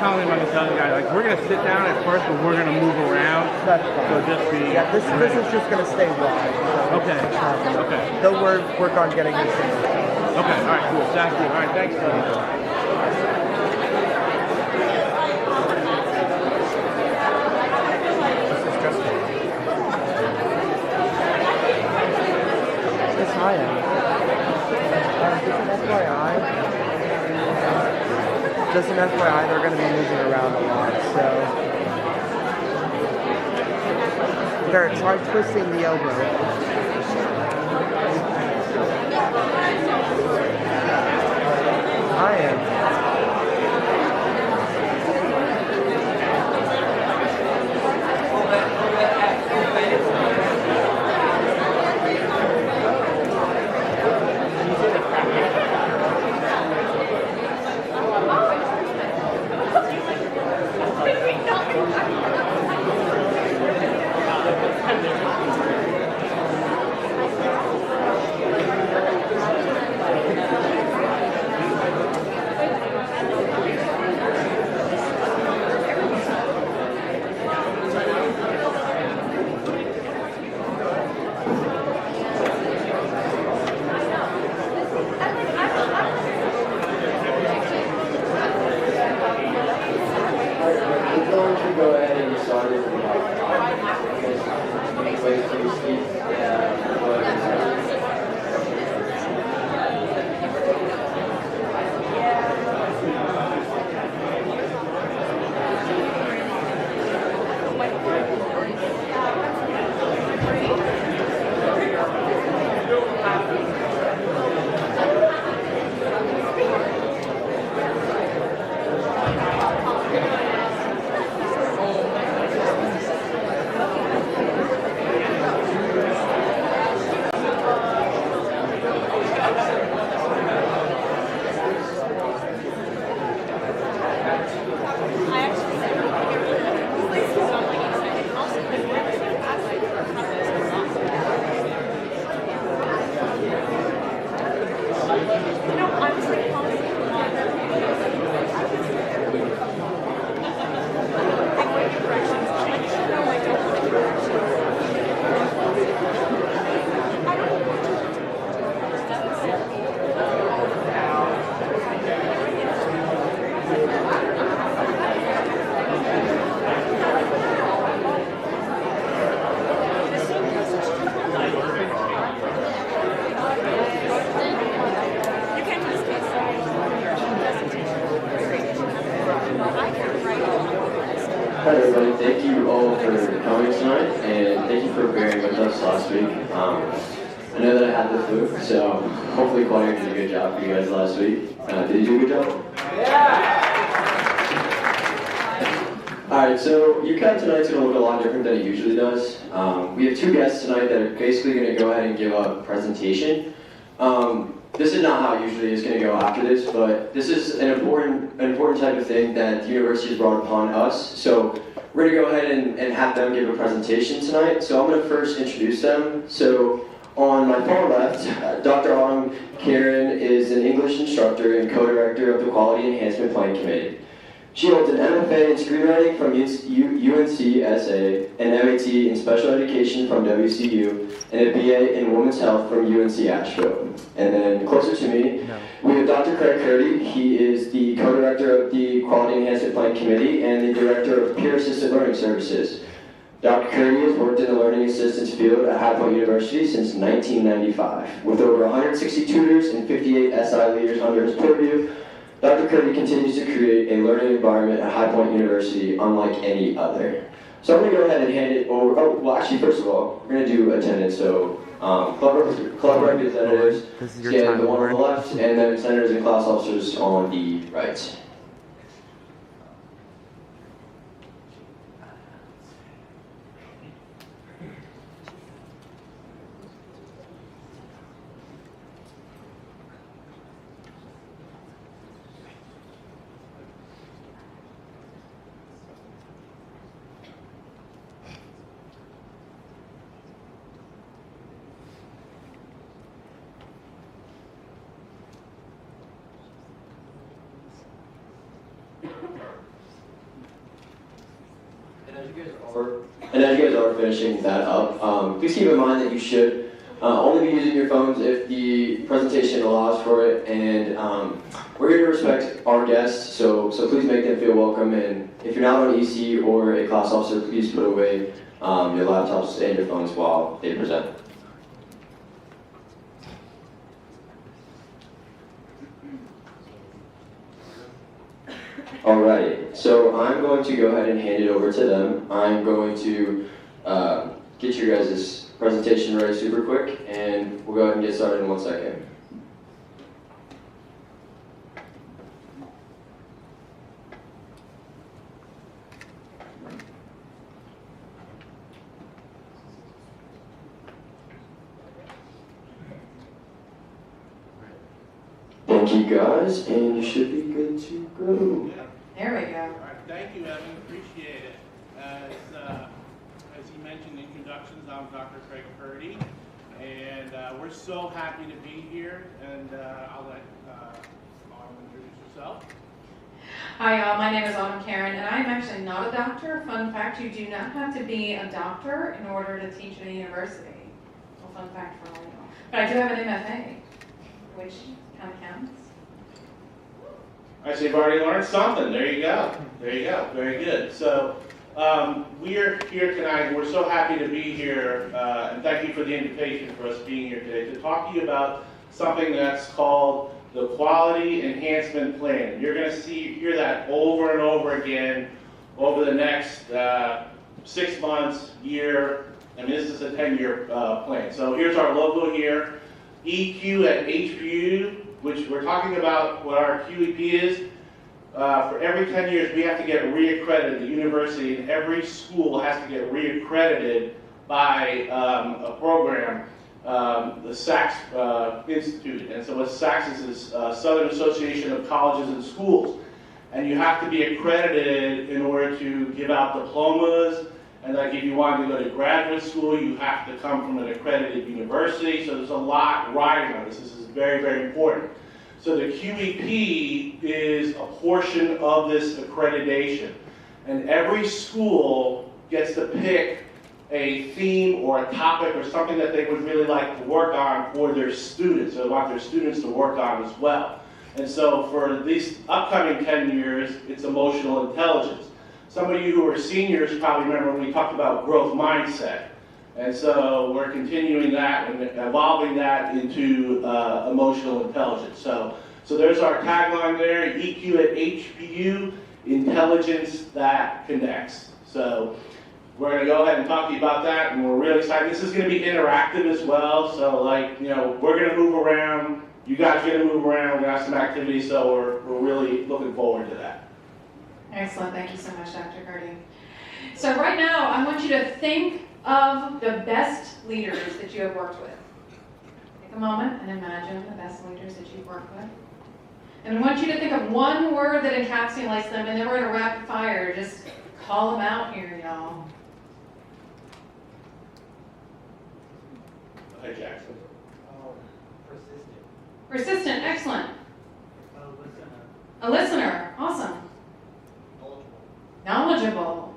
telling him, I'm telling the guy, like, we're gonna sit down at first, but we're gonna move around. That's fine. So just be. Yeah, this is just gonna stay wide. So Okay. Okay. They'll work on getting this in. Okay. All right. Cool. Sounds good. All right. Thanks, Steve. I am. Just an FYI, they're going to be moving around a lot, so. There, try twisting the elbow. I am. Hi everybody, thank you all for coming tonight, and thank you for bearing with us last week. I know that I had the flu, so hopefully Claudia did a good job for you guys last week. Did you do a good job? Yeah! Alright, so UCAT tonight's going to look a lot different than it usually does. We have two guests tonight that are basically going to go ahead and give a presentation. This is not how it usually is going to go after this, but this is an important type of thing that the university has brought upon us. So we're going to go ahead and have them give a presentation tonight. So I'm going to first introduce them. So on my far left, Dr. Autumn Karen is an English instructor and co-director of the Quality Enhancement Plan Committee. She holds an MFA in screenwriting from UNCSA, an MAT in special education from WCU, and a BA in women's health from UNC Asheville. And then closer to me, we have Dr. Craig Curdy. He is the co-director of the Quality Enhancement Plan Committee and the director of Peer Assisted Learning Services. Dr. Curdy has worked in the learning assistance field at High Point University since 1995. With over 160 tutors and 58 SI leaders under his purview, Dr. Curdy continues to create a learning environment at High Point University unlike any other. So I'm going to go ahead and hand it over. Oh, well, actually, first of all, we're going to do attendance. So club representatives, stand the one on the left, and then senators and class officers on the right. And as you guys are finishing that up, please keep in mind that you should only be using your phones if the presentation allows for it. And we're here to respect our guests, so please make them feel welcome. And if you're not on EC or a class officer, please put away your laptops and your phones while they present. Alrighty, so I'm going to go ahead and hand it over to them. I'm going to get your guys' presentation ready super quick, and we'll go ahead and get started in 1 second. Thank you guys, and you should be good to go. There we go. All right, thank you, Evan. Appreciate it. As he mentioned, introductions, I'm Dr. Craig Purdy, and we're so happy to be here. And I'll let Autumn introduce herself. Hi, my name is Autumn Karen, and I'm actually not a doctor. Fun fact, you do not have to be a doctor in order to teach at a university. Well, fun fact for all y'all. But I do have an MFA, which kind of counts. All right, so you've already learned something. There you go. There you go. Very good. So we're here tonight. We're so happy to be here, and thank you for the invitation for us being here today to talk to you about something that's called the Quality Enhancement Plan. You're going to hear that over and over again over the next 6 months, year. I mean, this is a 10-year plan. So here's our logo here, EQ at HPU, which we're talking about what our QEP is. For every 10 years, we have to get reaccredited. The university and every school has to get reaccredited by a program, the SACS Institute. And so what SACS is Southern Association of Colleges and Schools. And you have to be accredited in order to give out diplomas. And like if you want to go to graduate school, you have to come from an accredited university. So there's a lot riding on this. This is very, very important. So the QEP is a portion of this accreditation. And every school gets to pick a theme or a topic or something that they would really like to work on for their students. So they want their students to work on as well. And so for these upcoming 10 years, it's emotional intelligence. Some of you who are seniors probably remember when we talked about growth mindset. And so we're continuing that and evolving that into emotional intelligence. So there's our tagline there, EQ at HPU, intelligence that connects. So we're going to go ahead and talk to you about that, and we're really excited. This is going to be interactive as well. So like, you know, we're going to move around. You guys are going to move around. We're going to have some activities, so we're really looking forward to that. Excellent. Thank you so much, Dr. Purdy. So right now, I want you to think of the best leaders that you have worked with. Take a moment and imagine the best leaders that you've worked with. And I want you to think of one word that encapsulates them, and then we're going to rapid fire. Just call them out here, y'all. Hi, Jackson. Persistent. Persistent. Excellent. A listener. A listener. Awesome. Knowledgeable.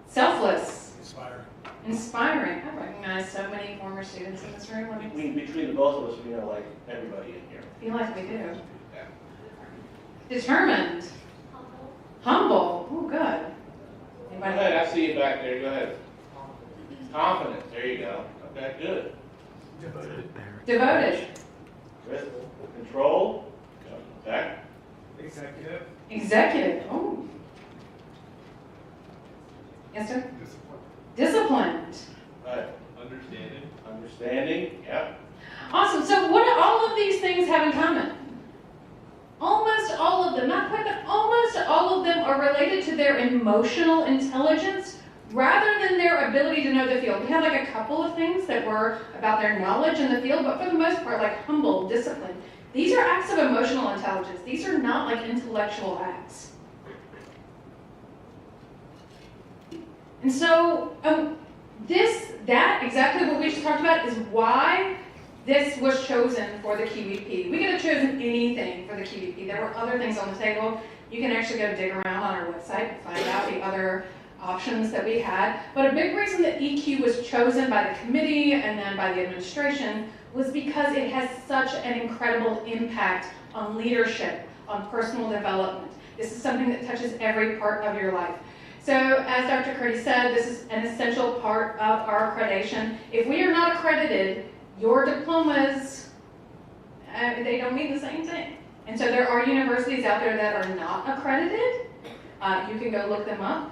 Selfless. Inspiring. I recognize so many former students in this room. Between the both of us, we know like everybody in here. I feel like we do. Yeah. Determined. Humble. Oh, good. Go Anybody? ahead, I see you back there. Go ahead. Confident. There you go. Okay, good. Devoted. With control. Okay. Executive. Executive. Oh. Yes, sir? Disciplined. Right. Understanding. Yep. Awesome. So what do all of these things have in common? Almost all of them, not quite, but almost all of them are related to their emotional intelligence rather than their ability to know the field. We have like a couple of things that were about their knowledge in the field, but for the most part, like humble, discipline. These are acts of emotional intelligence. These are not like intellectual acts. And so exactly what we just talked about is why this was chosen for the QEP. We could have chosen anything for the QEP. There were other things on the table. You can actually go dig around on our website and find out the other options that we had. But a big reason that EQ was chosen by the committee and then by the administration was because it has such an incredible impact on leadership, on personal development. This is something that touches every part of your life. So as Dr. Curdy said, this is an essential part of our accreditation. If we are not accredited, your diplomas, they don't mean the same thing. And so there are universities out there that are not accredited. You can go look them up.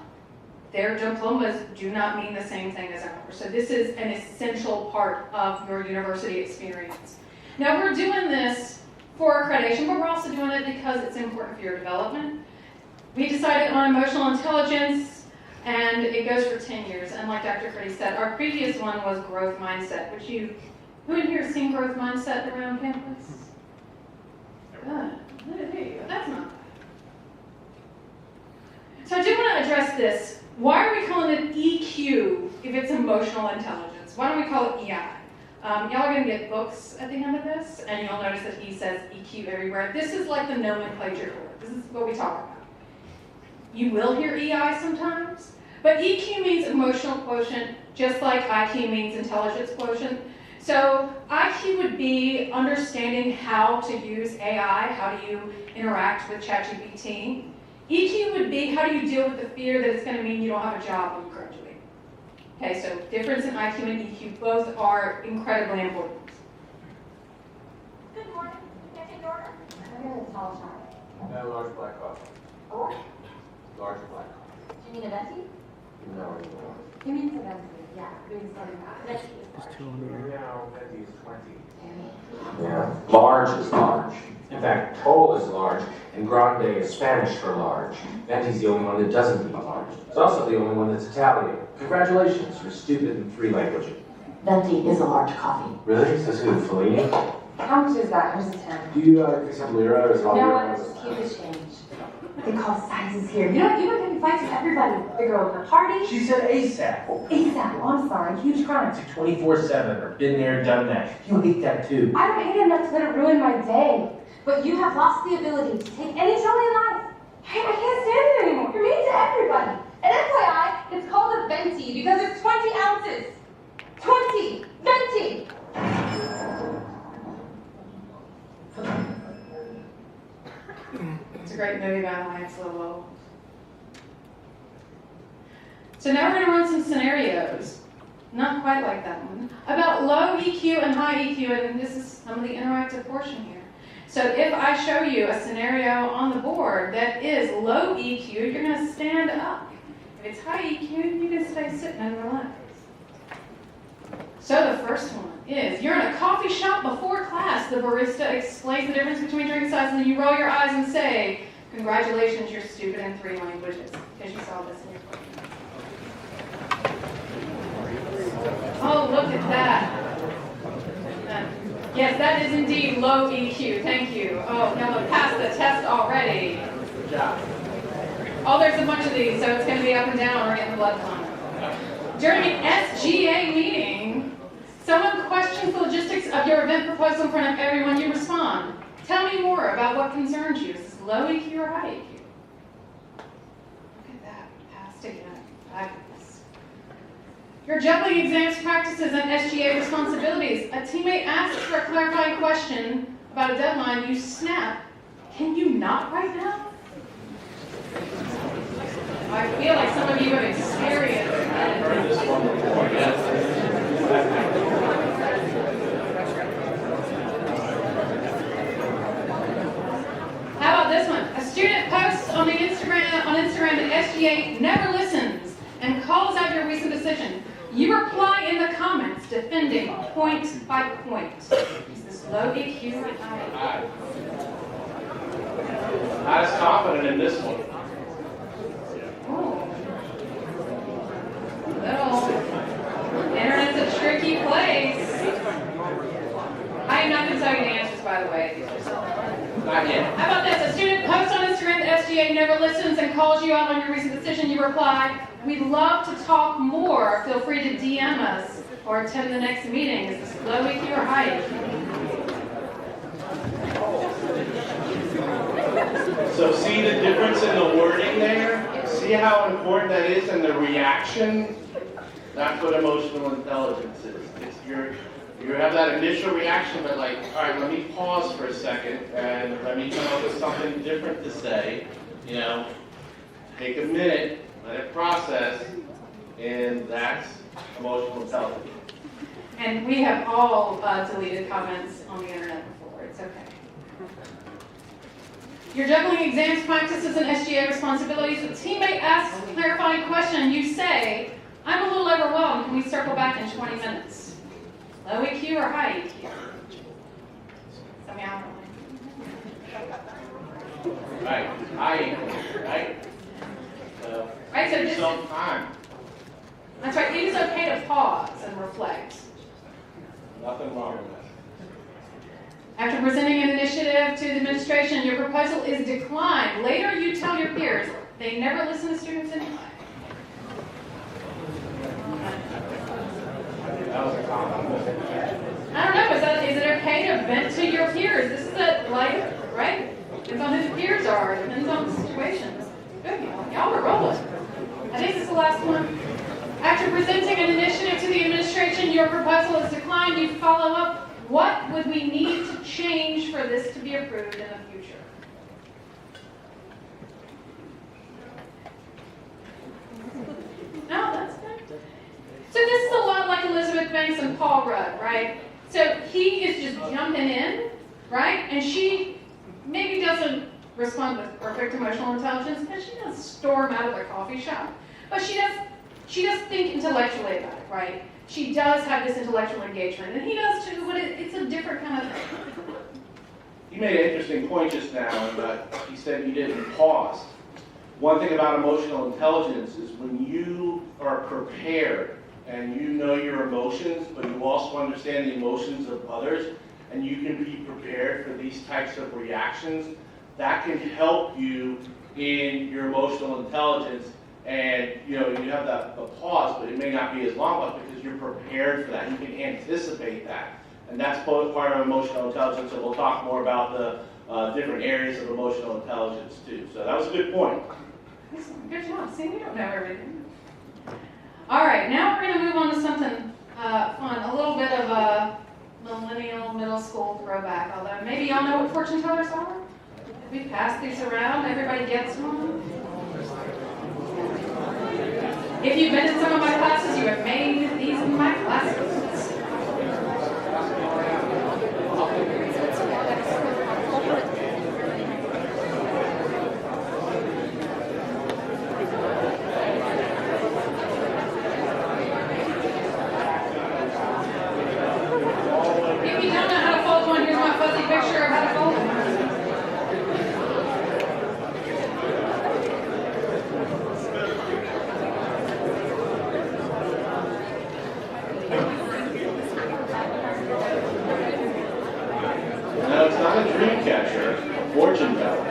Their diplomas do not mean the same thing as ours. So this is an essential part of your university experience. Now we're doing this for accreditation, but we're also doing it because it's important for your development. We decided on emotional intelligence, and it goes for 10 years. And like Dr. Curdy said, our previous one was growth mindset, which who in here has seen growth mindset around campus? Good. There you go. That's not bad. So I do want to address this. Why are we calling it EQ if it's emotional intelligence? Why don't we call it EI? Y'all are going to get books at the end of this, and you'll notice that he says EQ everywhere. This is like the nomenclature for it. This is what we talk about. You will hear EI sometimes, but EQ means emotional quotient, just like IQ means intelligence quotient. So IQ would be understanding how to use AI, how do you interact with ChatGPT. EQ would be how do you deal with the fear that it's going to mean you don't have a job when you graduate. Okay, so difference in IQ and EQ, both are incredibly important. Good morning. Can I take your order? I'm going to tall shot. No, large black coffee. Or? Large black coffee. Do you mean a venti? No anymore. You mean a venti? Yeah, doing something about venti is large. Now, Venti is 20. Yeah. Large is large. In fact, tall is large, and grande is Spanish for large. Venti's the only one that doesn't mean large. It's also the only one that's Italian. Congratulations, you're stupid in 3 languages. Venti is a large coffee. Really? Says who? Fellini? How much is that? Here's a 10. Do you accept lira or is it all No, euros? let's just keep the change. They call sizes here. You know, you've been getting fights with everybody. The girl at the party. She said ASAP. ASAP. Oh, I'm sorry. Huge crime. It's like 24/7 or been there, done that. You hate that too. I don't hate it enough to let it ruin my day. But you have lost the ability to take any joy in life. I can't stand it anymore. You're mean to everybody. And FYI, it's called a venti because it's 20 ounces. 20! Venti! It's a great movie, by the way. It's a little old. So now we're going to run some scenarios, not quite like that one, about low EQ and high EQ, and this is some of the interactive portion here. So if I show you a scenario on the board that is low EQ, you're going to stand up. If it's high EQ, you can stay sitting and relax. So the first one is, you're in a coffee shop before class. The barista explains the difference between drink sizes, and then you roll your eyes and say, congratulations, you're stupid in 3 languages, because you saw this in your book. Oh, look at that. Yes, that is indeed low EQ. Thank you. Oh, now look, passed the test already. Good job. Oh, there's a bunch of these, so it's going to be up and down. We're getting the blood flowing. During an SGA meeting, someone questions the logistics of your event proposal in front of everyone. You respond. Tell me more about what concerns you. Is this low EQ or high EQ? Look at that. Passed again. Fabulous. Your juggling exams, practices, and SGA responsibilities. A teammate asks for a clarifying question about a deadline. You snap. Can you not right now? I feel like some of you have experienced that. Heard this one before, yes. How about this one? A student posts on Instagram that SGA never listens and calls out your recent decision. You reply in the comments defending point by point. Is this low EQ or high? Not as confident in this one. Oh. Little. Internet's a tricky place. I am not going to tell you the answers, by the way. Not yet. How about this? A student posts on Instagram that SGA never listens and calls you out on your recent decision. You reply, we'd love to talk more. Feel free to DM us or attend the next meeting. Is this low EQ or high EQ? So see the difference in the wording there? See see how important that is and the reaction? That's what emotional intelligence is. It's you have that initial reaction, but like, all right, let me pause for a second and let me come up with something different to say. You know, take a minute, let it process, and that's emotional intelligence. And we have all deleted comments on the internet before. It's okay. You're juggling exams, practices, and SGA responsibilities. A teammate asks a clarifying question, and you say, I'm a little overwhelmed. Can we circle back in 20 minutes? Low EQ or high EQ? Tell me how. Right, high EQ, right? So, Right, so just, some time. that's right. It is okay to pause and reflect. Nothing wrong with that. After presenting an initiative to the administration, your proposal is declined. Later, you tell your peers they never listen to students anyway. That was a compliment. I don't know. Is it okay to vent to your peers? This is a like, right? Depends on who the peers are. Depends on the situation. Good, y'all are rolling. I think this is the last one. After presenting an initiative to the administration, your proposal is declined. You follow up. What would we need to change for this to be approved in the future? No, that's good. So this is a lot like Elizabeth Banks and Paul Rudd, right? So he is just jumping in, right? And she maybe doesn't respond with perfect emotional intelligence, and she doesn't storm out of the coffee shop. But she does think intellectually about it, right? She does have this intellectual engagement, and he does too, but it's a different kind of thing. You made an interesting point just now, but he said you didn't pause. One thing about emotional intelligence is when you are prepared and you know your emotions, but you also understand the emotions of others, and you can be prepared for these types of reactions, that can help you in your emotional intelligence. And you know, you have that pause, but it may not be as long, but because you're prepared for that, you can anticipate that. And that's both part of emotional intelligence, and we'll talk more about the different areas of emotional intelligence too. So that was a good point. Good job. See, we don't know everything. All right, now we're going to move on to something fun, a little bit of a millennial middle school throwback, although maybe y'all know what fortune tellers are? We pass these around, everybody gets one. If you've been in some of my classes, you have made these in my classes. If you don't know how to fold one, here's my fuzzy picture of how to fold one. No, it's not a dream catcher, a fortune teller.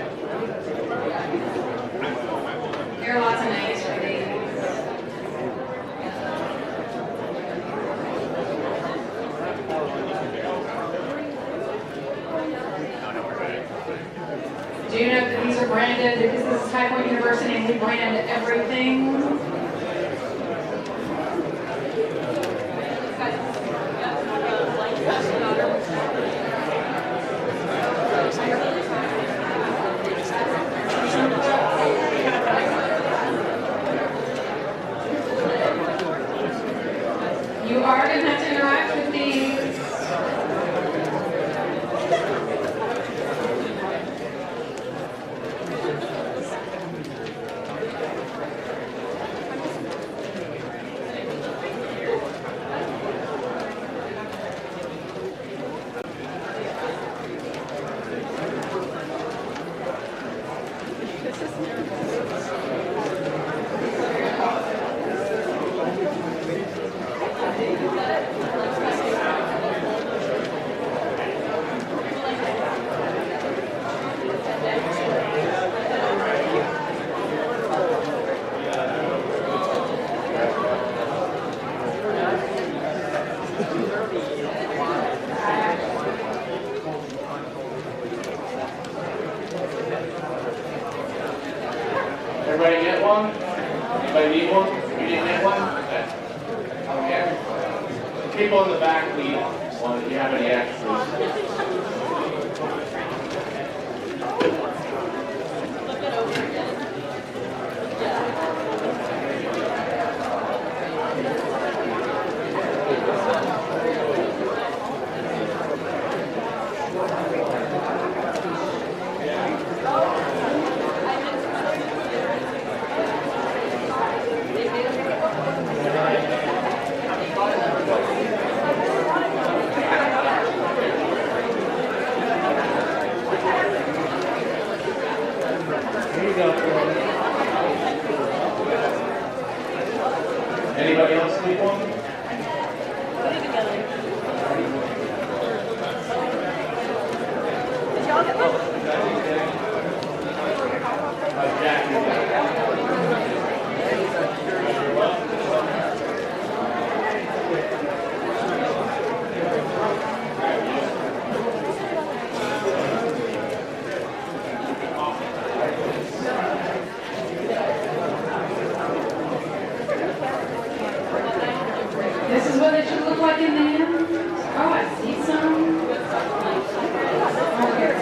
There are lots of names for these. Do you know that these are branded because this is High Point University and we brand everything? You are going to have to interact with these. Everybody get one? Anybody need one? You didn't get one? Okay. Okay. People in the back need one if you have any extras. Anybody else need one? This is what it should look like in the end. Oh, I see some. Oh, here.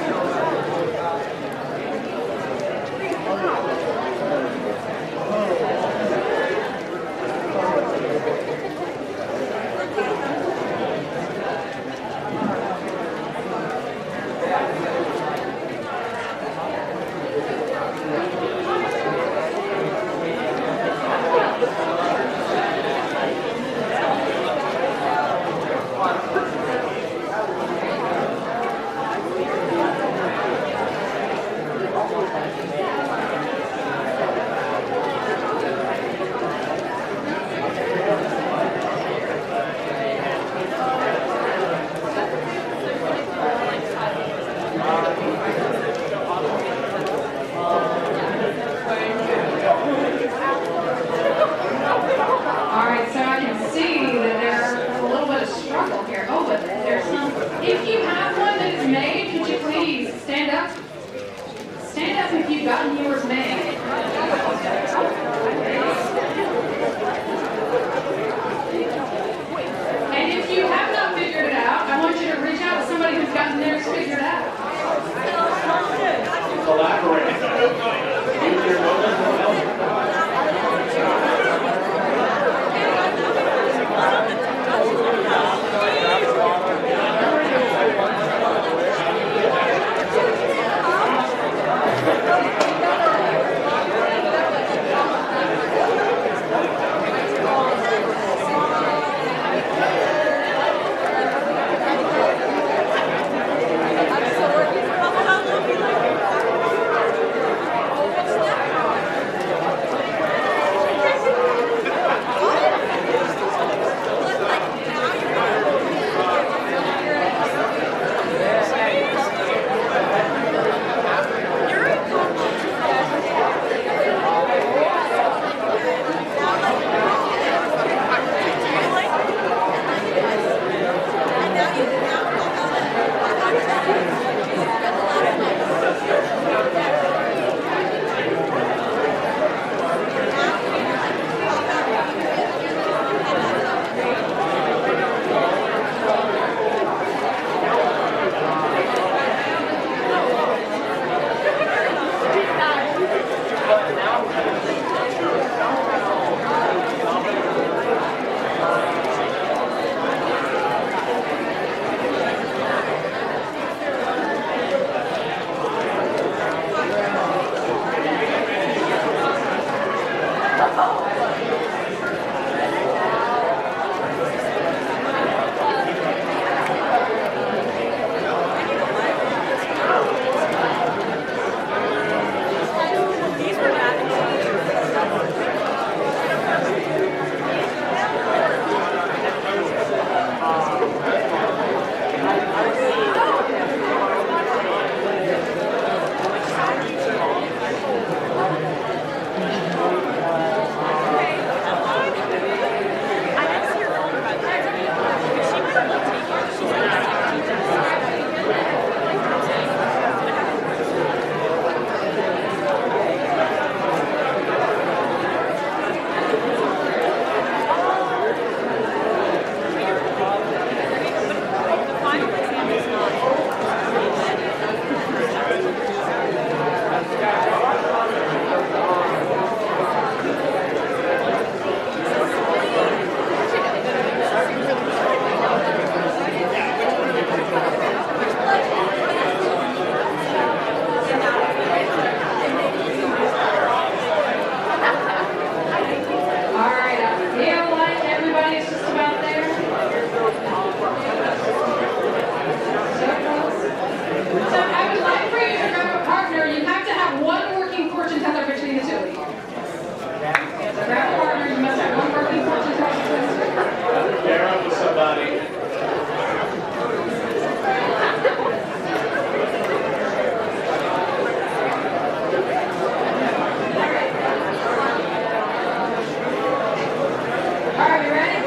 right, you ready?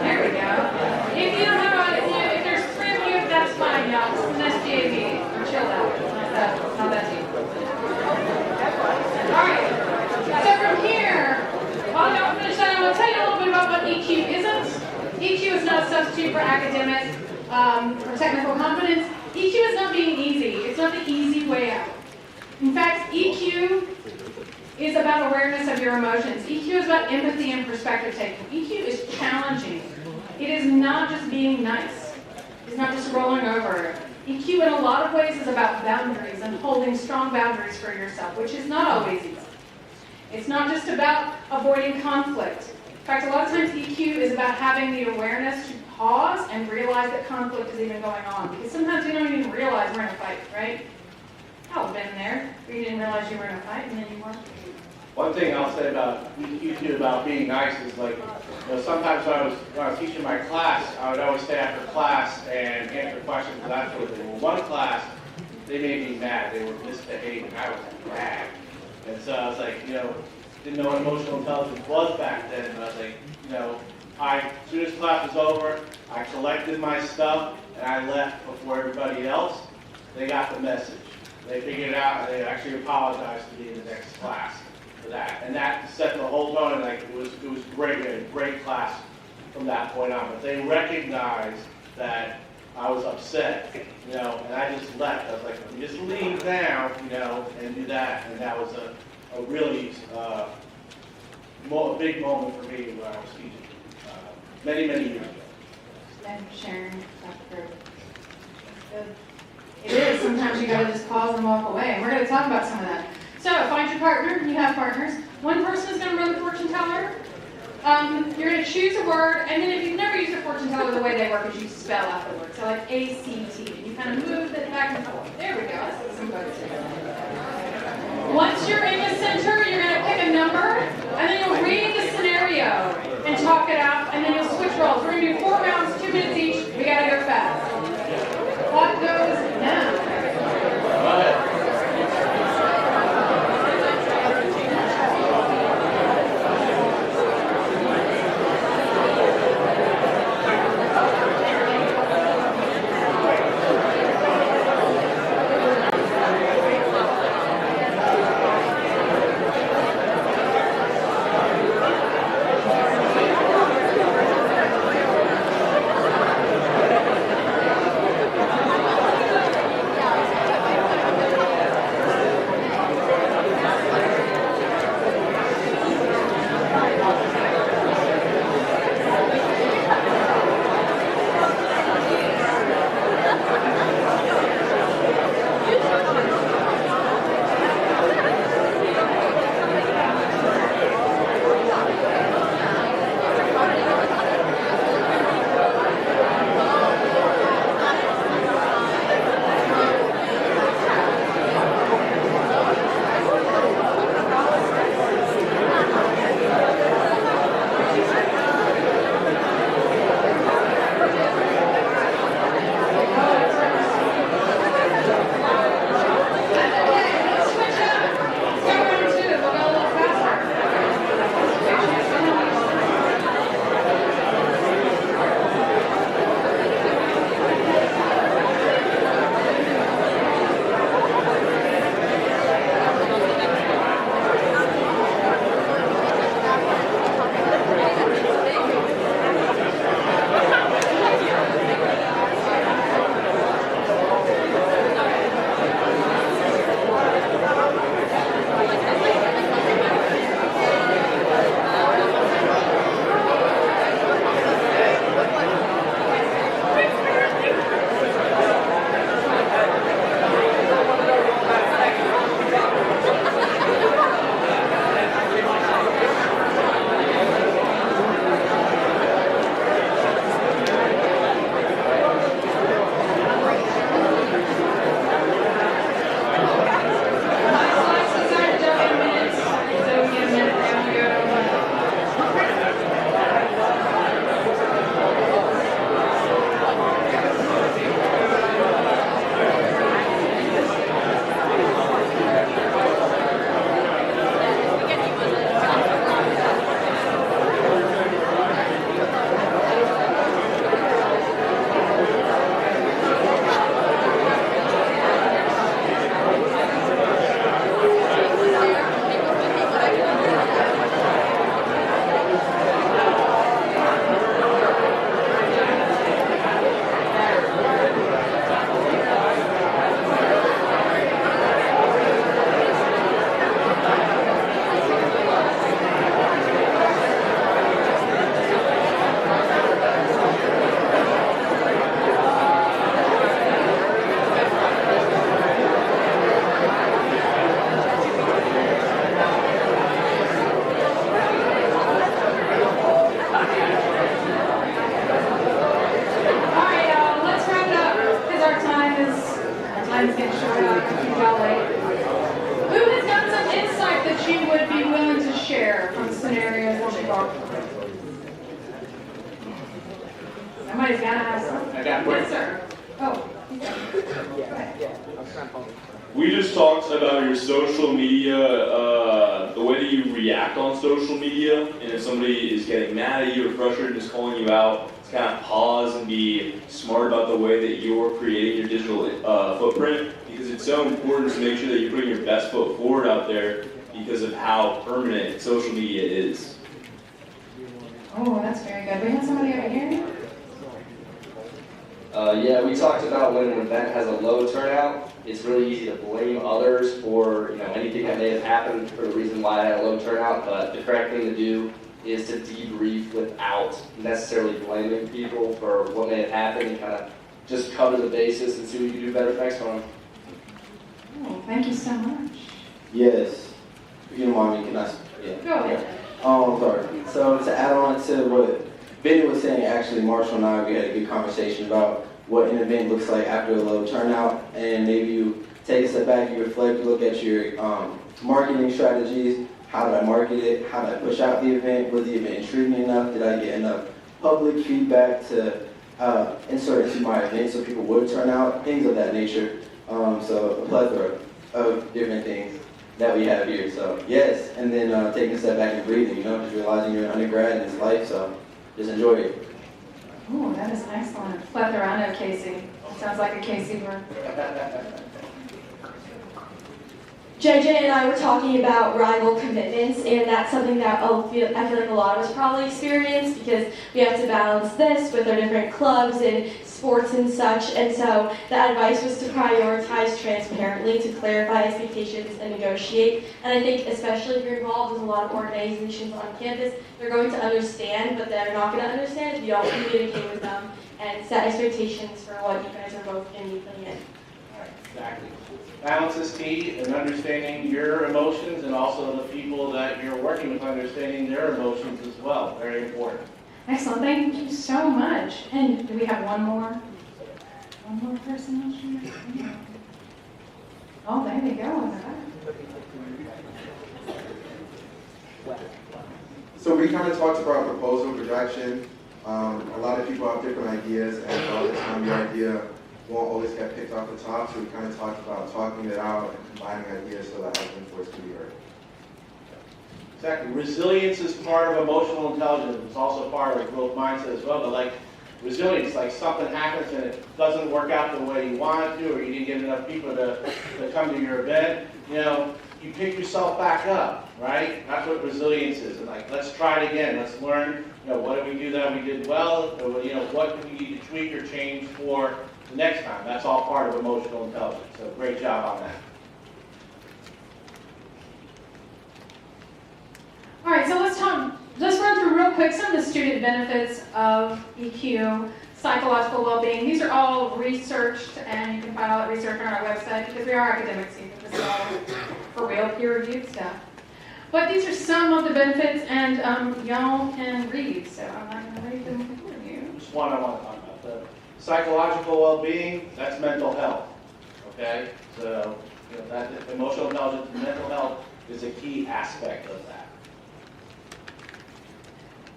There we go. If you don't have if there's three of you, that's fine, y'all. This is an SGA meeting. Chill out. Not that deep. All right. So from here, while y'all finish that, I'm going to tell you a little bit about what EQ isn't. EQ is not a substitute for academic or technical competence. EQ is not being easy. It's not the easy way out. In fact, EQ is about awareness of your emotions. EQ is about empathy and perspective taking. EQ is challenging. It is not just being nice. It's not just rolling over. EQ in a lot of ways is about boundaries and holding strong boundaries for yourself, which is not always easy. It's not just about avoiding conflict. In fact, a lot of times EQ is about having the awareness to pause and realize that conflict is even going on. Because sometimes we don't even realize we're in a fight, right? I've been there, where you didn't realize you were in a fight and then you weren't. One thing I'll say about EQ too, about being nice is like, you know, sometimes when I was teaching my class, I would always stay after class and answer questions and that sort of thing. Well, one class, they made me mad. They were misbehaving. I was mad. And so I was like, you know, didn't know what emotional intelligence was back then. But I was like, you know, as soon as class was over, I collected my stuff and I left before everybody else. They got the message. They figured it out and they actually apologized to me in the next class for that. And that set the whole tone, and like it was great. We had a great class from that point on. But they recognized that I was upset, you know, and I just left. I was like, let me just leave now, you know, and do that. And that was a really a big moment for me when I was teaching many years ago. Thank you for sharing, Dr. Kirk. Good. It is. Sometimes you gotta just pause and walk away. And we're gonna talk about some of that. So find your partner. You have partners. One person is gonna run the fortune teller. You're gonna choose a word, and then if you've never used a fortune teller, the way they work is you spell out the word. So like ACT, and you kind of move it back and forth. There we go. Let's get some votes here. Once you're in the center, you're gonna pick a number, and then you'll read the scenario and talk it out, and then you'll switch roles. We're gonna do 4 rounds, 2 minutes each. We gotta go fast. Clock goes now. Go ahead. Somebody's gotta have something. I got one. Yes, sir. Oh. We just talked about your social media, the way that you react on social media, and if somebody is getting mad at you or frustrated and is calling you out, to kind of pause and be smart about the way that you're creating your digital footprint, because it's so important to make sure that you're putting your best foot forward out there because of how permanent social media is. Oh, that's very good. We have somebody over here. Yeah, we talked about when an event has a low turnout, it's really easy to blame others for anything that may have happened for the reason why it had a low turnout, but the correct thing to do is to debrief without necessarily blaming people for what may have happened and kind of just cover the basis and see what you can do better next time. Oh, thank you so much. Yes. If you don't mind me, can I? Yeah. Go ahead. Sorry. So to add on to what Benny was saying, actually, Marshall and I, we had a good conversation about what an event looks like after a low turnout, and maybe you take a step back, you reflect, you look at your marketing strategies. How did I market it? How did I push out the event? Was the event intriguing enough? Did I get enough public feedback to insert into my event so people would turn out? Things of that nature. So a plethora of different things that we have here. So yes, and then taking a step back and breathing, just realizing you're an undergrad in this life, so just enjoy it. Oh, that is excellent. Plethora, I know Casey. Sounds like a Casey word. JJ and I were talking about rival commitments, and that's something that I feel like a lot of us probably experience because we have to balance this with our different clubs and sports and such. And so the advice was to prioritize transparently, to clarify expectations and negotiate. And I think especially if you're involved with a lot of organizations on campus, they're going to understand, but they're not going to understand if you don't communicate with them and set expectations for what you guys are both going to be putting in. All right, exactly. Balance is key in understanding your emotions and also the people that you're working with understanding their emotions as well. Very important. Excellent. Thank you so much. And do we have one more? One more person here? Oh, there we go. So we kind of talked about proposal rejection. A lot of people have different ideas, and all the time the idea won't always get picked off the top, so we kind of talked about talking it out and combining ideas so that everyone's voice can be heard. Exactly. Resilience is part of emotional intelligence. It's also part of a growth mindset as well. But like resilience, like something happens and it doesn't work out the way you want it to, or you didn't get enough people to come to your event, you pick yourself back up, right? That's what resilience is. And like, let's try it again. Let's learn, what did we do that we did well? Or, what do we need to tweak or change for the next time? That's all part of emotional intelligence. So great job on that. All right, so let's run through real quick some of the student benefits of EQ, psychological well-being. These are all researched, and you can find all that research on our website because we are academics here. This is all for real peer-reviewed stuff. But these are some of the benefits, and y'all can read, so I'm not going to read them for you. Just one I want to talk about. The psychological well-being, that's mental health, okay? So that emotional intelligence and mental health is a key aspect of that.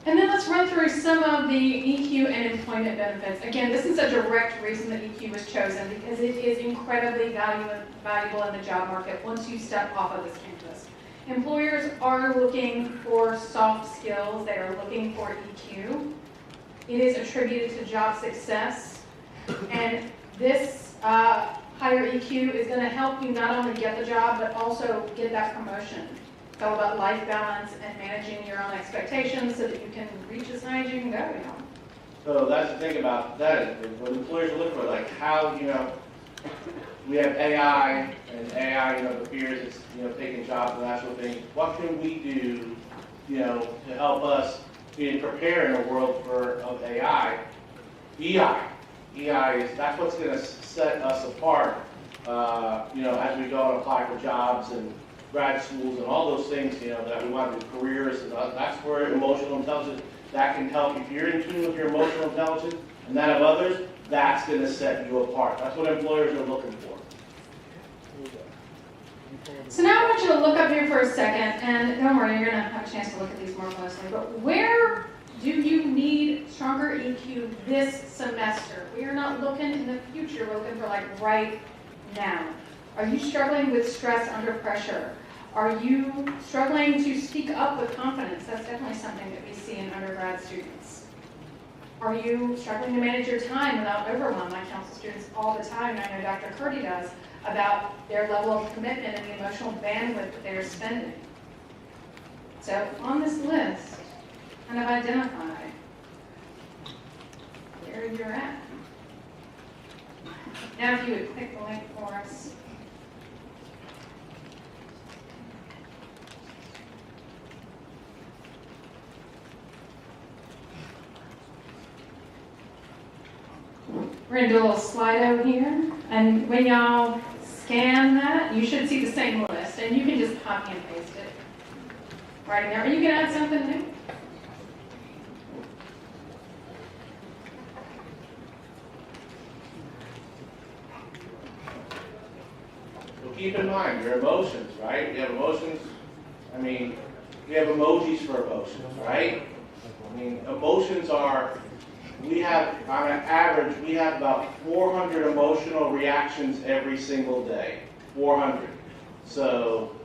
And then let's run through some of the EQ and employment benefits. Again, this is a direct reason that EQ was chosen because it is incredibly valuable in the job market once you step off of this campus. Employers are looking for soft skills. They are looking for EQ. It is attributed to job success. And this higher EQ is going to help you not only get the job, but also get that promotion. It's all about life balance and managing your own expectations so that you can reach as high as you can go. So that's the thing about that. What employers are looking for, like how, we have AI, and AI, the fears it's, taking jobs and that sort of thing. What can we do, to help us prepare in a world of AI? EI is, that's what's going to set us apart, as we go and apply for jobs and grad schools and all those things, that we want to do, careers, and that's where emotional intelligence, that can help. If you're in tune with your emotional intelligence and that of others, that's going to set you apart. That's what employers are looking for. So now I want you to look up here for a second, and don't worry, you're going to have a chance to look at these more closely, but where do you need stronger EQ this semester? We are not looking in the future, we're looking for like right now. Are you struggling with stress under pressure? Are you struggling to speak up with confidence? That's definitely something that we see in undergrad students. Are you struggling to manage your time without overwhelm? I counsel students all the time, and I know Dr. Curdy does, about their level of commitment and the emotional bandwidth that they're spending. So on this list, kind of identify where you're at. Now if you would click the link for us. We're going to do a little Slido here, and when y'all scan that, you should see the same list, and you can just copy and paste it right in there. Or you can add something new. Well, keep in mind your emotions, right? You have emotions. I mean, we have emojis for emotions, right? I mean, emotions are. We have, on an average, we have about 400 emotional reactions every single day. 400. So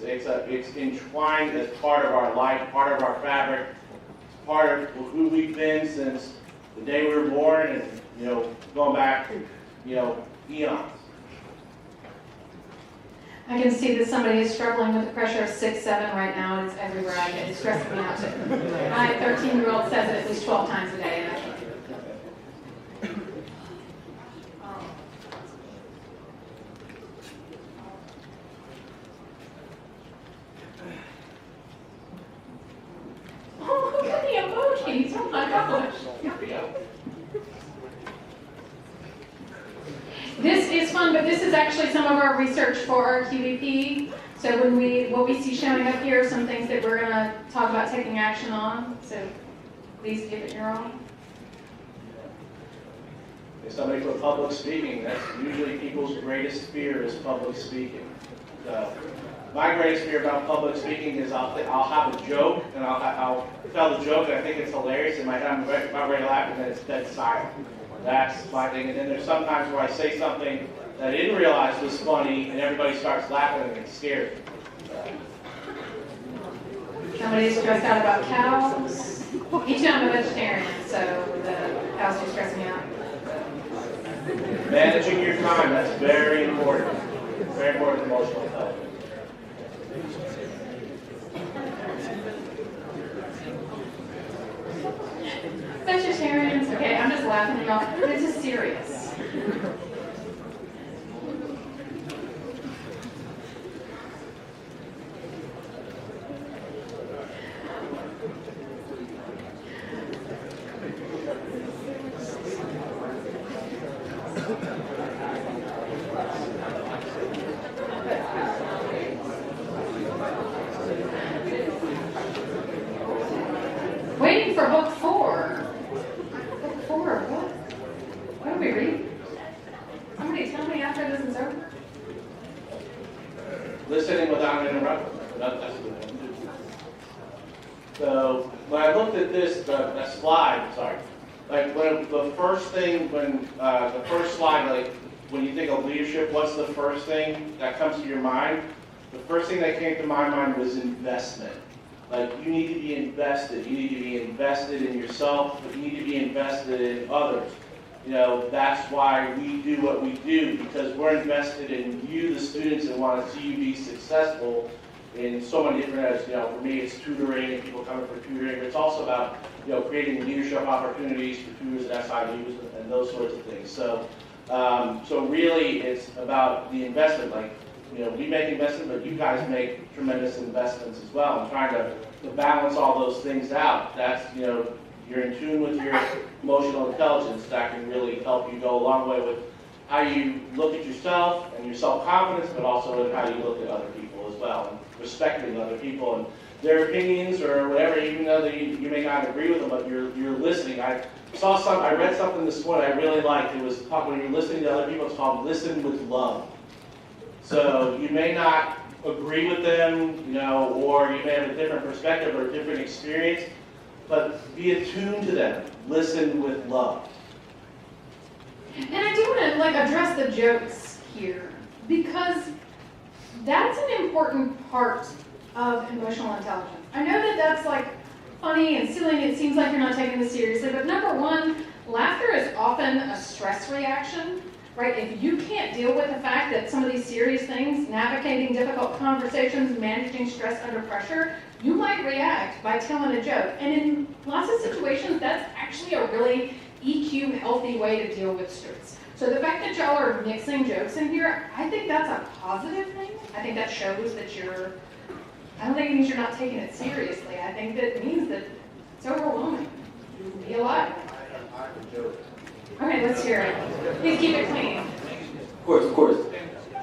it's entwined as part of our life, part of our fabric, part of who we've been since the day we were born, and going back, eons. I can see that somebody is struggling with the pressure of 6, 7 right now, and it's everywhere I get. It's stressing me out too. My 13-year-old says it at least 12 times a day, and I can't do it. Oh, look at the emojis! Oh my gosh! This is fun, but this is actually some of our research for our QEP. So what we see showing up here are some things that we're going to talk about taking action on. So please give it your all. If somebody put public speaking, that's usually people's greatest fear is public speaking. So my greatest fear about public speaking is I'll have a joke, and I'll tell the joke, and I think it's hilarious, and I'm about ready to laugh, and then it's dead silent. That's my thing. And then there's sometimes where I say something that I didn't realize was funny, and everybody starts laughing and gets scared. Somebody's stressed out about cows. Me too, I'm a vegetarian, so the cows do stress me out. Managing your time, that's very important. Very important emotional intelligence. Vegetarians, okay, I'm just laughing at y'all. This is serious. Waiting for book 4. Book 4, what? What are we reading? Somebody tell me after this is over. Listening without interrupting. That's good. So when I looked at this, that slide, sorry, like when the first slide, like when you think of leadership, what's the first thing that comes to your mind? The first thing that came to my mind was investment. Like you need to be invested. You need to be invested in yourself, but you need to be invested in others. That's why we do what we do, because we're invested in you, the students, and want to see you be successful in so many different areas. For me, it's tutoring and people coming for tutoring, but it's also about, creating leadership opportunities for tutors and SIUs and those sorts of things. So really it's about the investment. Like, we make investment, but you guys make tremendous investments as well. I'm trying to balance all those things out. That's, you're in tune with your emotional intelligence. That can really help you go a long way with how you look at yourself and your self-confidence, but also with how you look at other people as well, and respecting other people and their opinions or whatever, even though you may not agree with them, but you're listening. I read something this morning I really liked. It was when you're listening to other people, it's called listen with love. So you may not agree with them, you know, or you may have a different perspective or a different experience, but be attuned to them. Listen with love. And I do want to address the jokes here, because that's an important part of emotional intelligence. I know that that's funny and silly and it seems like you're not taking this seriously, but number one, laughter is often a stress reaction, right? If you can't deal with the fact that some of these serious things, navigating difficult conversations, managing stress under pressure, you might react by telling a joke. And in lots of situations, that's actually a really EQ healthy way to deal with stress. So the fact that y'all are mixing jokes in here, I think that's a positive thing. I think that shows that I don't think it means you're not taking it seriously. I think that it means that it's overwhelming. Be alive. Okay, let's hear it. Please keep it clean. Of course, of course.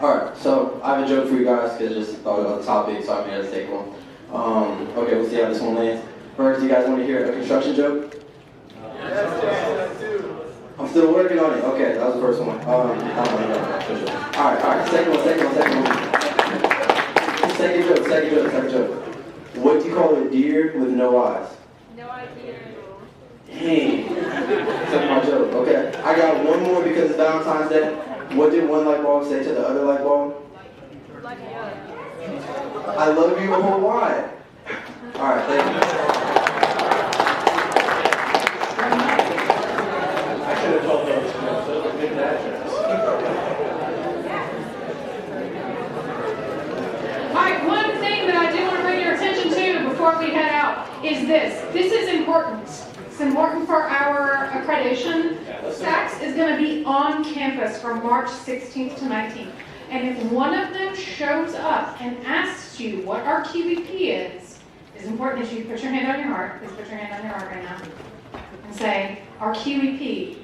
Alright, so I have a joke for you guys, because it's just on the topic, so I'm going to take one. Okay, we'll see how this one lands. First, you guys want to hear a construction joke? I'm still working on it. Okay, that was the first one. Alright, second one. Second joke. What do you call a deer with no eyes? No idea. Dang. That's my joke. Okay. I got one more because it's Valentine's Day. What did one light bulb say to the other light bulb? I love you a whole lot. Alright, thank you. I should have told those to give that chance. All right, one thing that I do want to bring your attention to before we head out is this. This is important. It's important for our accreditation. SACS is going to be on campus from March 16th to 19th. And if one of them shows up and asks you what our QEP is, it's important that you put your hand on your heart. Please put your hand on your heart right now. And say, our QEP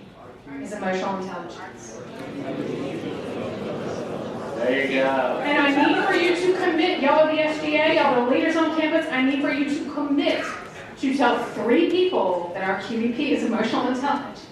is emotional intelligence. There you go. And I need for you to commit, y'all are the SGA, y'all are the leaders on campus, I need for you to commit to tell 3 people that our QEP is emotional intelligence.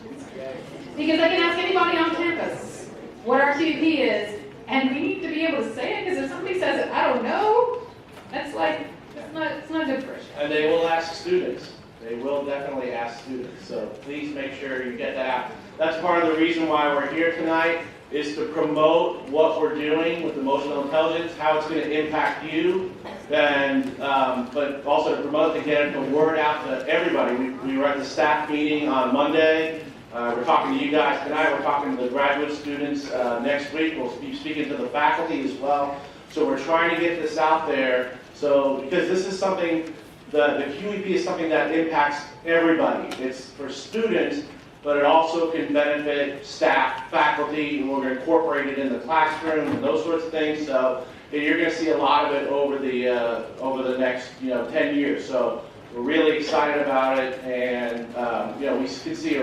Because I can ask anybody on campus what our QEP is, and we need to be able to say it, because if somebody says it, I don't know, that's it's not good for us. And they will ask students. They will definitely ask students. So please make sure you get that out. That's part of the reason why we're here tonight, is to promote what we're doing with emotional intelligence, how it's going to impact you, and but also to promote to get the word out to everybody. We were at the staff meeting on Monday. We're talking to you guys tonight. We're talking to the graduate students next week. We'll be speaking to the faculty as well. So we're trying to get this out there. So because this is something, the QEP is something that impacts everybody. It's for students, but it also can benefit staff, faculty, and we're going to incorporate it in the classroom and those sorts of things. So you're going to see a lot of it over the next 10 years. So we're really excited about it, and we can see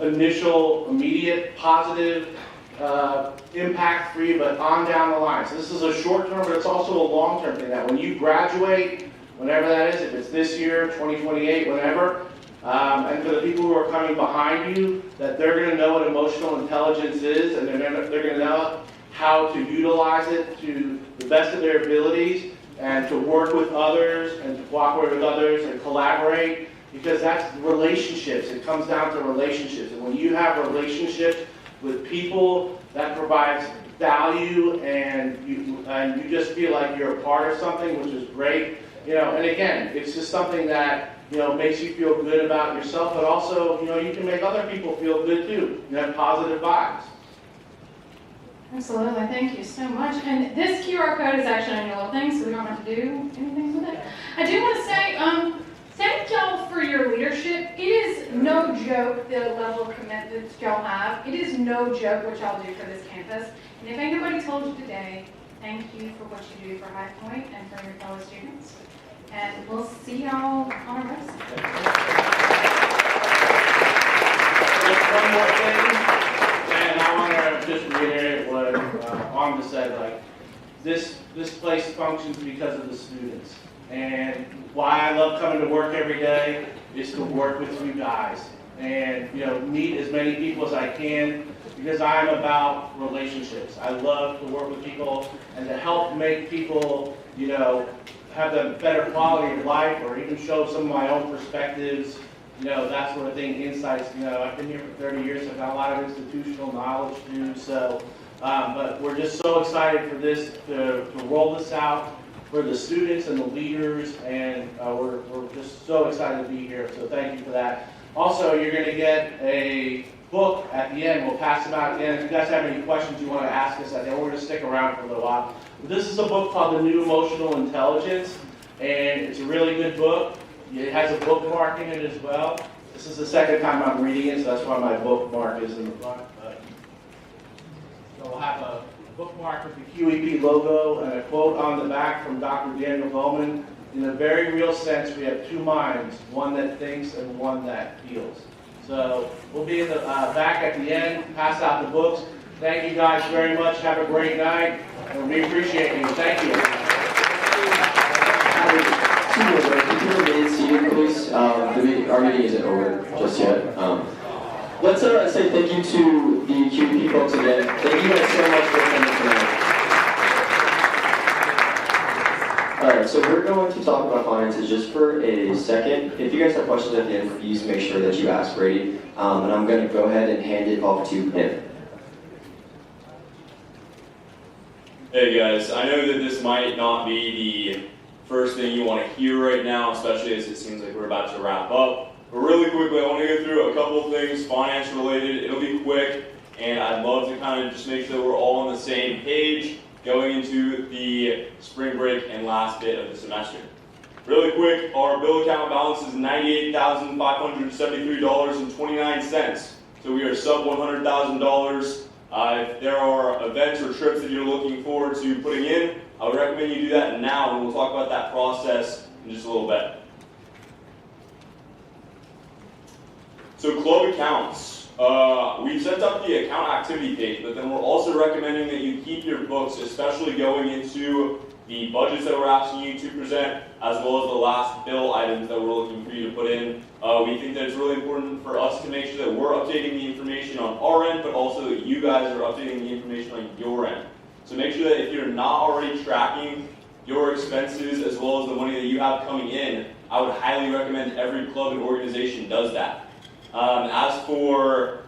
initial, immediate, positive impact for you, but on down the line. So this is a short term, but it's also a long term thing. That when you graduate, whenever that is, if it's this year, 2028, whenever. And for the people who are coming behind you, that they're going to know what emotional intelligence is, and they're going to know how to utilize it to the best of their abilities, and to work with others, and to cooperate with others, and collaborate, because that's relationships. It comes down to relationships. And when you have relationships with people, that provides value, and you just feel like you're a part of something, which is great. And again, it's just something that makes you feel good about yourself, but also, you can make other people feel good too. You have positive vibes. Absolutely, thank you so much. And this QR code is actually on your little thing, so we don't have to do anything with it. I do want to say, thank y'all for your leadership. It is no joke the level of commitment y'all have. It is no joke what y'all do for this campus. And if anybody told you today, thank you for what you do for High Point and for your fellow students. And we'll see y'all on our website. Just one more thing, and I want to just reiterate what Amanda said. This place functions because of the students. And why I love coming to work every day is to work with you guys. and meet as many people as I can, because I'm about relationships. I love to work with people and to help make people have a better quality of life, or even show some of my own perspectives, that sort of thing, insights. I've been here for 30 years, I've got a lot of institutional knowledge too, so, but we're just so excited for this, to roll this out for the students and the leaders, and we're just so excited to be here, so thank you for that. Also, you're going to get a book at the end. We'll pass them out at the end. If you guys have any questions you want to ask us at the end, we're going to stick around for a little while. This is a book called The New Emotional Intelligence, and it's a really good book. It has a bookmark in it as well. This is the second time I'm reading it, so that's why my bookmark is in the front. So we'll have a bookmark with the QEP logo and a quote on the back from Dr. Daniel Goleman. In a very real sense, we have two minds, one that thinks and one that feels. So we'll be in the back at the end, pass out the books. Thank you guys very much. Have a great night, and we appreciate you. Thank you. Please, our meeting isn't over just yet. Let's say thank you to the QEP folks again. Thank you guys so much for coming tonight. Alright, so we're going to talk about finances just for a second. If you guys have questions at the end, please make sure that you ask Brady. And I'm going to go ahead and hand it off to him. Hey guys, I know that this might not be the first thing you want to hear right now, especially as it seems like we're about to wrap up. But really quickly, I want to go through a couple of things finance related. It'll be quick, and I'd love to kind of just make sure that we're all on the same page going into the spring break and last bit of the semester. Really quick, our bill account balance is $98,573.29. So we are sub $100,000. If there are events or trips that you're looking forward to putting in, I would recommend you do that now, and we'll talk about that process in just a little bit. So club accounts. We've sent up the account activity page, but then we're also recommending that you keep your books, especially going into the budgets that we're asking you to present, as well as the last bill items that we're looking for you to put in. We think that it's really important for us to make sure that we're updating the information on our end, but also that you guys are updating the information on your end. So make sure that if you're not already tracking your expenses as well as the money that you have coming in, I would highly recommend every club and organization does that. As for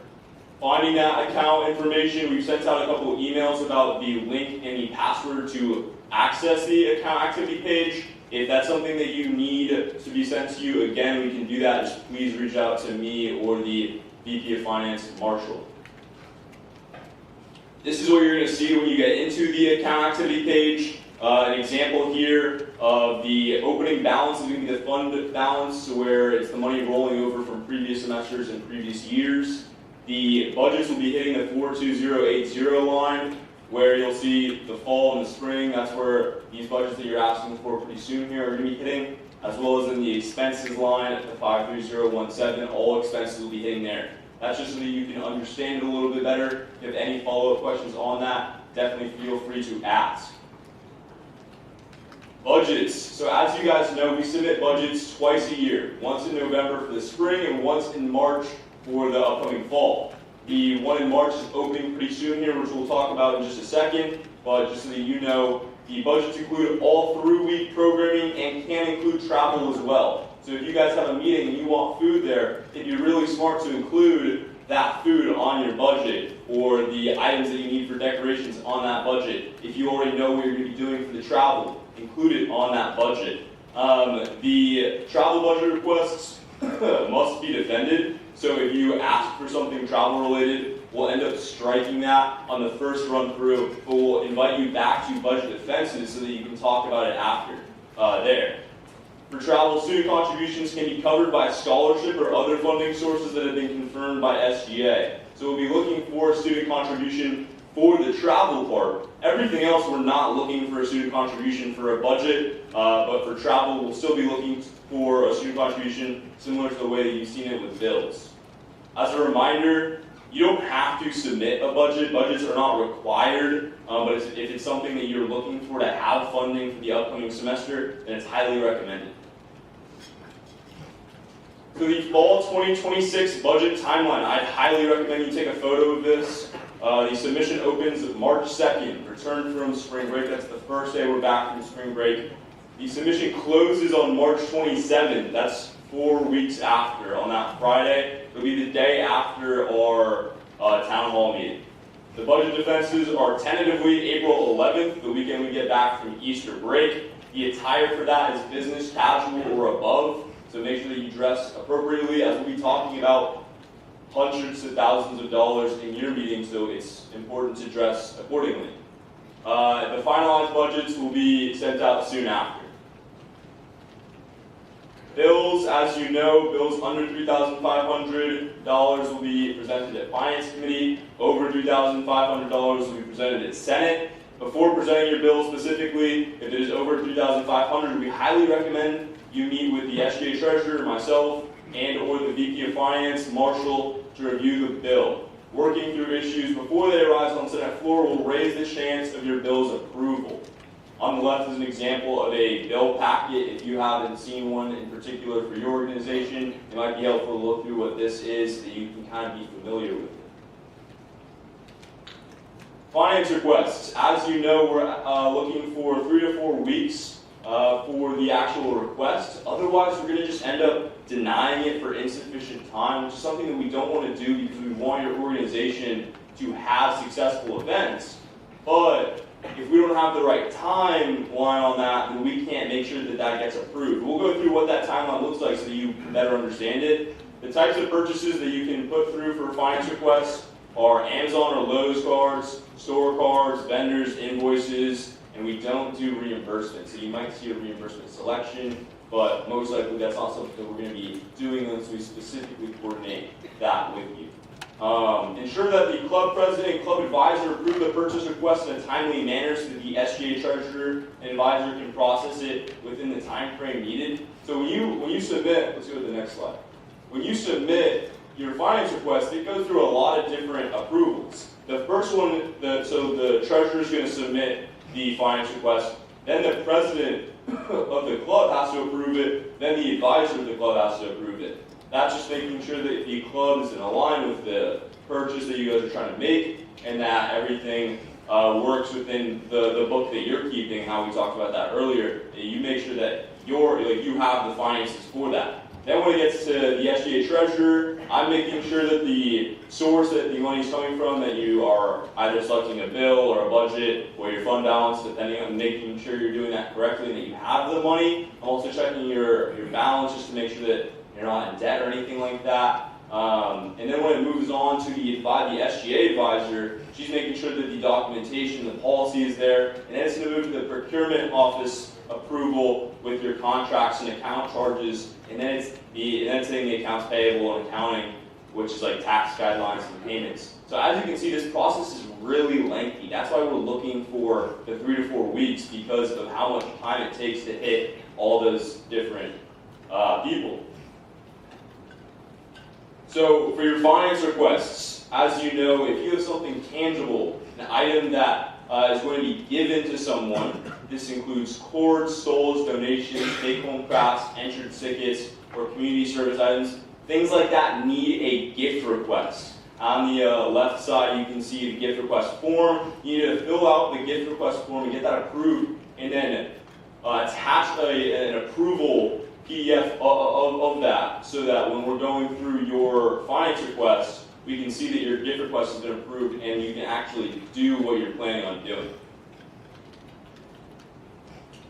finding that account information, we've sent out a couple of emails about the link and the password to access the account activity page. If that's something that you need to be sent to you, again, we can do that. Just please reach out to me or the VP of Finance, Marshall. This is what you're going to see when you get into the account activity page. An example here of the opening balance is going to be the fund balance, where it's the money rolling over from previous semesters and previous years. The budgets will be hitting the 42080 line, where you'll see the fall and the spring. That's where these budgets that you're asking for pretty soon here are going to be hitting, as well as in the expenses line at the 53017. All expenses will be hitting there. That's just so that you can understand it a little bit better. If you have any follow-up questions on that, definitely feel free to ask. Budgets. So as you guys know, we submit budgets twice a year. Once in November for the spring and once in March for the upcoming fall. The one in March is opening pretty soon here, which we'll talk about in just a second. But just so that you know, the budgets include all through-week programming and can include travel as well. So if you guys have a meeting and you want food there, it'd be really smart to include that food on your budget, or the items that you need for decorations on that budget. If you already know what you're going to be doing for the travel, include it on that budget. The travel budget requests must be defended. So if you ask for something travel related, we'll end up striking that on the first run through, but we'll invite you back to budget defenses so that you can talk about it after there. For travel, student contributions can be covered by scholarship or other funding sources that have been confirmed by SGA. So we'll be looking for a student contribution for the travel part. Everything else, we're not looking for a student contribution for a budget, but for travel, we'll still be looking for a student contribution similar to the way that you've seen it with bills. As a reminder, you don't have to submit a budget. Budgets are not required, but if it's something that you're looking for to have funding for the upcoming semester, then it's highly recommended. For the fall 2026 budget timeline, I'd highly recommend you take a photo of this. The submission opens March 2nd, return from spring break. That's the first day we're back from spring break. The submission closes on March 27th. That's 4 weeks after, on that Friday. It'll be the day after our town hall meeting. The budget defenses are tentatively April 11th, the weekend we get back from Easter break. The attire for that is business casual or above, so make sure that you dress appropriately, as we'll be talking about hundreds of thousands of dollars in your meeting, so it's important to dress accordingly. The finalized budgets will be sent out soon after. Bills, as you know, bills under $3,500 will be presented at Finance Committee. Over $3,500 will be presented at Senate. Before presenting your bill specifically, if it is over $3,500, we highly recommend you meet with the SGA Treasurer, myself, and or the VP of Finance, Marshall, to review the bill. Working through issues before they arise on Senate floor will raise the chance of your bill's approval. On the left is an example of a bill packet. If you haven't seen one in particular for your organization, it might be helpful to look through what this is so that you can kind of be familiar with it. Finance requests. As you know, we're looking for 3 to 4 weeks for the actual request. Otherwise, we're going to just end up denying it for insufficient time, which is something that we don't want to do because we want your organization to have successful events. But if we don't have the right timeline on that, then we can't make sure that that gets approved. We'll go through what that timeline looks like so that you can better understand it. The types of purchases that you can put through for finance requests are Amazon or Lowe's cards, store cards, vendors, invoices, and we don't do reimbursement. So you might see a reimbursement selection, but most likely that's not something that we're going to be doing unless we specifically coordinate that with you. Ensure that the club president and club advisor approve the purchase request in a timely manner so that the SGA treasurer and advisor can process it within the time frame needed. So when you submit, let's go to the next slide. When you submit your finance request, it goes through a lot of different approvals. The first one, so the treasurer is going to submit the finance request, then the president of the club has to approve it, then the advisor of the club has to approve it. That's just making sure that the club is in line with the purchase that you guys are trying to make, and that everything works within the book that you're keeping, how we talked about that earlier. You make sure that you have the finances for that. Then when it gets to the SGA treasurer, I'm making sure that the source that the money is coming from, that you are either selecting a bill or a budget or your fund balance, depending on making sure you're doing that correctly and that you have the money. I'm also checking your balance just to make sure that you're not in debt or anything like that. And then when it moves on to the SGA advisor, she's making sure that the documentation, the policy is there, and then it's going to move to the procurement office approval with your contracts and account charges, and then it's hitting the accounts payable and accounting, which is like tax guidelines and payments. So as you can see, this process is really lengthy. That's why we're looking for the 3 to 4 weeks, because of how much time it takes to hit all those different people. So for your finance requests, as you know, if you have something tangible, an item that is going to be given to someone, this includes cords, stoles, donations, take-home crafts, entrance tickets, or community service items. Things like that need a gift request. On the left side, you can see the gift request form. You need to fill out the gift request form and get that approved, and then attach an approval PDF of that, so that when we're going through your finance request, we can see that your gift request has been approved and you can actually do what you're planning on doing.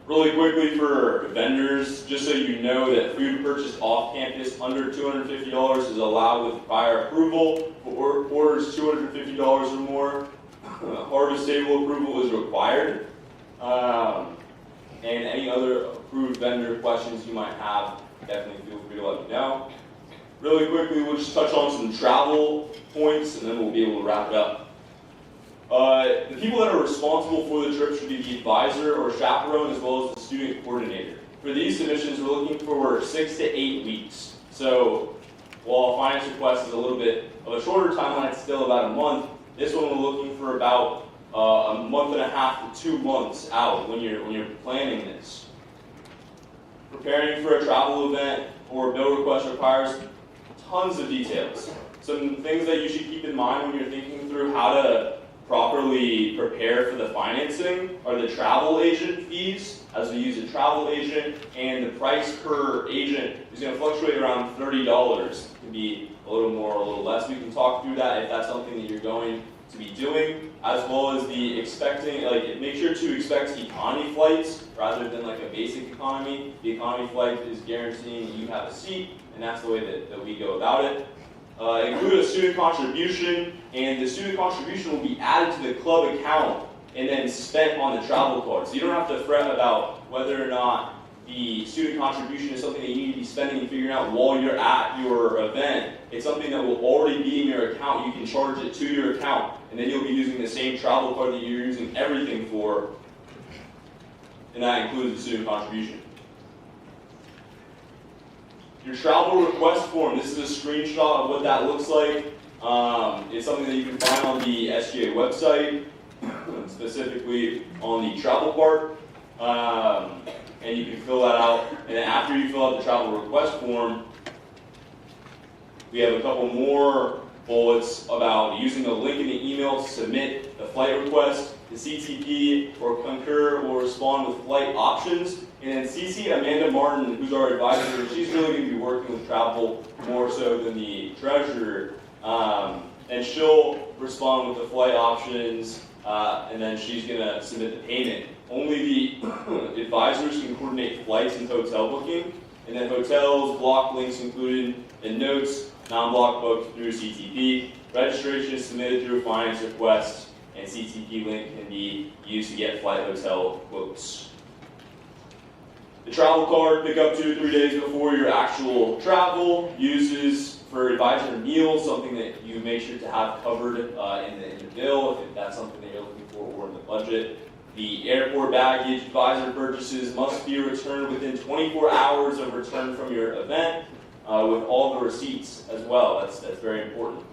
Really quickly for vendors, just so you know that food purchased off campus under $250 is allowed with prior approval. For orders $250 or more, harvest table approval is required. And any other approved vendor questions you might have, definitely feel free to let me know. Really quickly, we'll just touch on some travel points, and then we'll be able to wrap it up. The people that are responsible for the trip should be the advisor or chaperone, as well as the student coordinator. For these submissions, we're looking for 6 to 8 weeks. So while a finance request is a little bit of a shorter timeline, it's still about a month. This one we're looking for about a month and a half to 2 months out when you're planning this. Preparing for a travel event, or bill request requires tons of details. Some things that you should keep in mind when you're thinking through how to properly prepare for the financing are the travel agent fees, as we use a travel agent, and the price per agent is going to fluctuate around $30. It can be a little more or a little less. We can talk through that if that's something that you're going to be doing, as well as the expecting, like, make sure to expect economy flights rather than like a basic economy. The economy flight is guaranteeing you have a seat, and that's the way that we go about it. Include a student contribution, and the student contribution will be added to the club account and then spent on the travel card. So you don't have to fret about whether or not the student contribution is something that you need to be spending and figuring out while you're at your event. It's something that will already be in your account. You can charge it to your account, and then you'll be using the same travel card that you're using everything for, and that includes the student contribution. Your travel request form, this is a screenshot of what that looks like. It's something that you can find on the SGA website, specifically on the travel part. And you can fill that out. And then after you fill out the travel request form, we have a couple more bullets about using a link in the email to submit the flight request. The CTP or Concur will respond with flight options. And then CC Amanda Martin, who's our advisor, she's really going to be working with travel more so than the treasurer. And she'll respond with the flight options, and then she's going to submit the payment. Only the advisors can coordinate flights and hotel booking, and then hotels, block links included in notes, non-block booked through CTP. Registration is submitted through a finance request, and CTP link can be used to get flight hotel quotes. The travel card, pick up 2 to 3 days before your actual travel. Uses for advisor meals, something that you make sure to have covered in the bill, if that's something that you're looking for, or in the budget. The airport baggage advisor purchases must be returned within 24 hours of return from your event, with all the receipts as well. That's very important.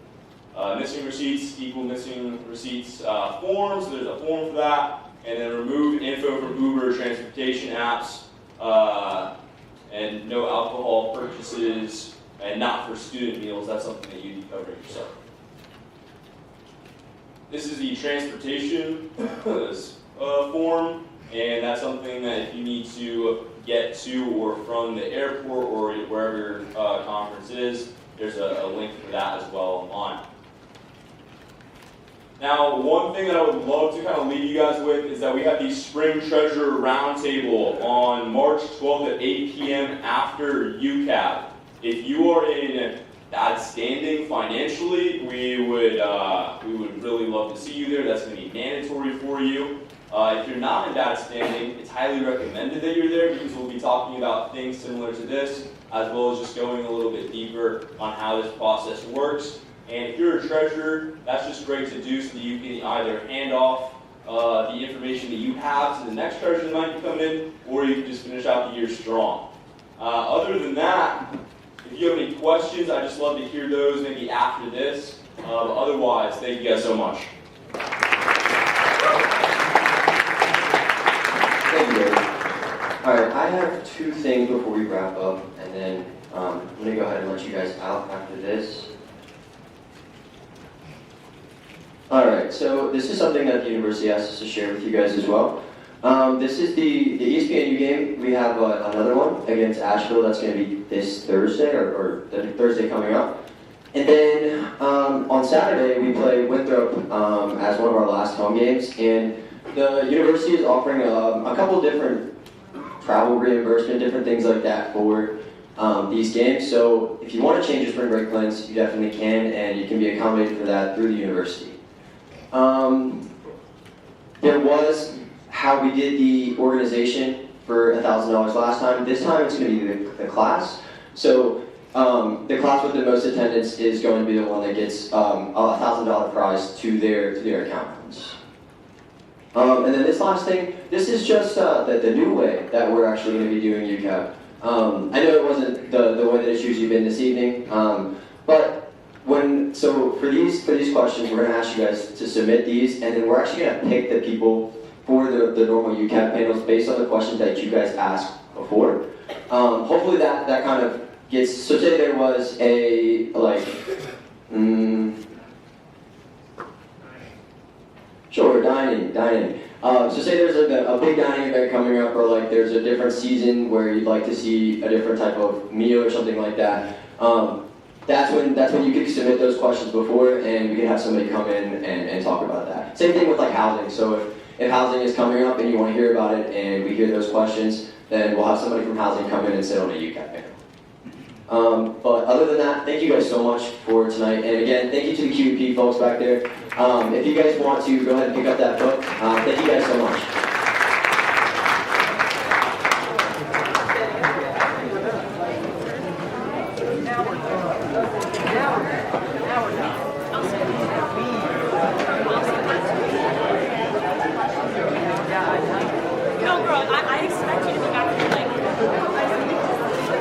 Missing receipts equal missing receipts forms. There's a form for that. And then remove info from Uber transportation apps. And no alcohol purchases, and not for student meals. That's something that you'd be covering yourself. This is the transportation form, and that's something that if you need to get to or from the airport or wherever your conference is, there's a link for that as well online. Now, one thing that I would love to kind of leave you guys with is that we have the Spring Treasure Roundtable on March 12th at 8 p.m. after UCAP. If you are in bad standing financially, we would really love to see you there. That's going to be mandatory for you. If you're not in bad standing, it's highly recommended that you're there because we'll be talking about things similar to this, as well as just going a little bit deeper on how this process works. And if you're a treasurer, that's just great to do so that you can either hand off the information that you have to the next treasurer that might be coming in, or you can just finish out the year strong. Other than that, if you have any questions, I'd just love to hear those maybe after this. Otherwise, thank you guys so much. Thank you, Gary. All right, I have 2 things before we wrap up, and then I'm going to go ahead and let you guys out after this. All right, so this is something that the university asked us to share with you guys as well. This is the ESPNU game. We have another one against Asheville. That's going to be this Thursday, or the Thursday coming up. And then on Saturday, we play Winthrop as one of our last home games. And the university is offering a couple different travel reimbursement, different things like that for these games. So if you want to change your spring break plans, you definitely can, and you can be accommodated for that through the university. There was how we did the organization for $1,000 last time. This time it's going to be the class. So the class with the most attendance is going to be the one that gets a $1,000 prize to their accountants. And then this last thing, this is just the new way that we're actually going to be doing UCAP. I know it wasn't the way that it's usually been this evening, but for these questions, we're going to ask you guys to submit these, and then we're actually going to pick the people for the normal UCAP panels based on the questions that you guys asked before. Hopefully that kind of gets, so say there was a, like, sure, dining. So say there's a big dining event coming up, or like there's a different season where you'd like to see a different type of meal or something like that. That's when you can submit those questions before, and we can have somebody come in and talk about that. Same thing with like housing. So if housing is coming up and you want to hear about it, and we hear those questions, then we'll have somebody from housing come in and sit on a UCAP panel. But other than that, thank you guys so much for tonight. And again, thank you to the QEP folks back there. If you guys want to go ahead and pick up that book, thank you guys so much.